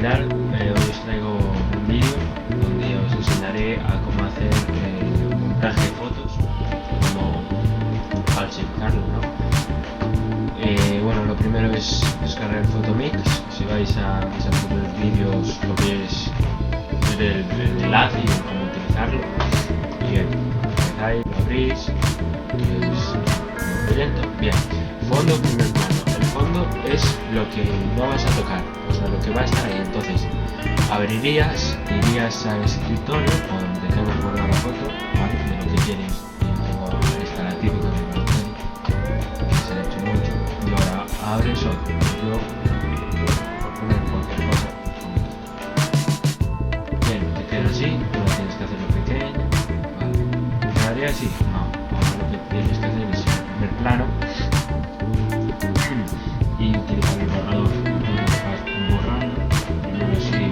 tal? Hoy os traigo un vídeo donde os enseñaré a cómo hacer un montaje de fotos, cómo falsificarlo, ¿no? Bueno, lo primero es descargar el Photomix. Si vais a mis anteriores vídeos lo veis el enlace y cómo utilizarlo. Y empezáis, lo abrís, es muy lento. Bien, fondo, primer plano. El fondo es lo que no vas a tocar, o sea, lo que va a estar ahí. Entonces, abrirías, irías al escritorio o donde tengas guardada la foto, ¿vale? De lo que quieres. Yo tengo esta, la típica de Valtteri, que se le ha hecho mucho. Y ahora abres otro. Yo por poner cualquier cosa. Bien, te queda así, pero tienes que hacerlo pequeño. Vale. ¿Te quedaría así? No. Ahora lo que tienes que hacer es el primer plano y utilizar el borrador. Vas borrando, primero así,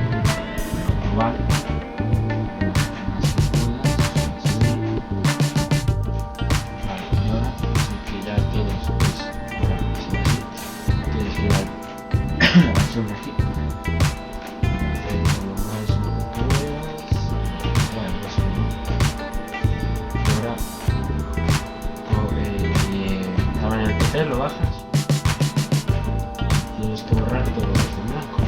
global, más que puedas, así. Vale, y ahora, así que ya tienes, pues, ahora así, tienes que dar la sombra aquí. Hacer lo máximo que puedas. Bueno, más o menos. Y ahora, tamaño del PC lo bajas. Tienes que borrar todo lo que es en blanco.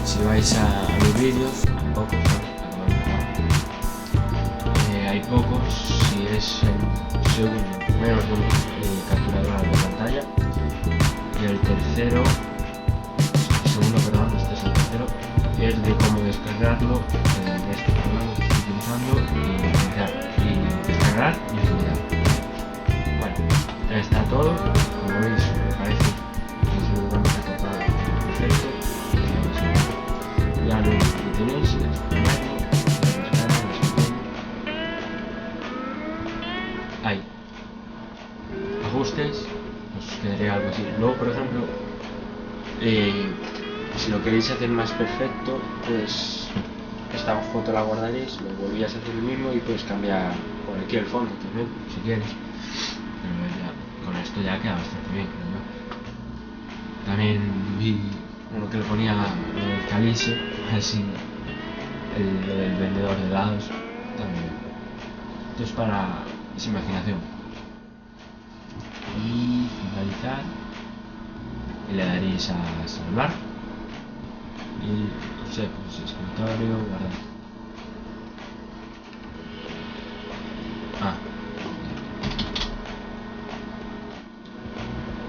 Si vais a los vídeos, hay pocos, hay pocos, si es el segundo, primero es un capturador de pantalla, y el tercero, segundo, perdón, este es el tercero, es de cómo descargarlo de este programa que estoy utilizando y descargar y enviar. Bueno, está todo, como veis, me parece que es un tocado perfecto. Ya lo que tenéis es ahí, ajustes, os quedaría algo así. Luego, por ejemplo, si lo queréis hacer más perfecto, pues esta foto la guardaréis, lo volvías a hacer el mismo y puedes cambiar por aquí el fondo también, si quieres. Pero ya, con esto ya queda bastante bien, creo yo. También vi uno que le ponía el calice, así, lo del vendedor de helados, también. Esto es para esa imaginación. Y finalizar, y le daréis a salvar, y no sé, pues escritorio, guardar.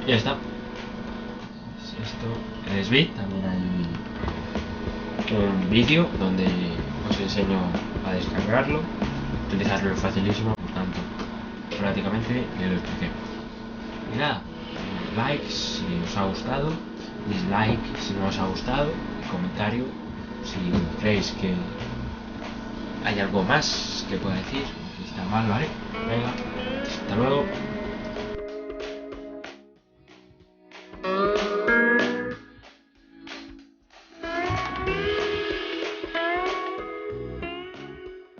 Ya está. Esto en Sbit también hay un vídeo donde os enseño a descargarlo, utilizarlo es facilísimo, por tanto prácticamente ya lo expliqué. Y nada, like si os ha gustado, dislike si no os ha gustado, y comentario si creéis que hay algo más que pueda decir, si está mal, ¿vale? Venga, hasta luego.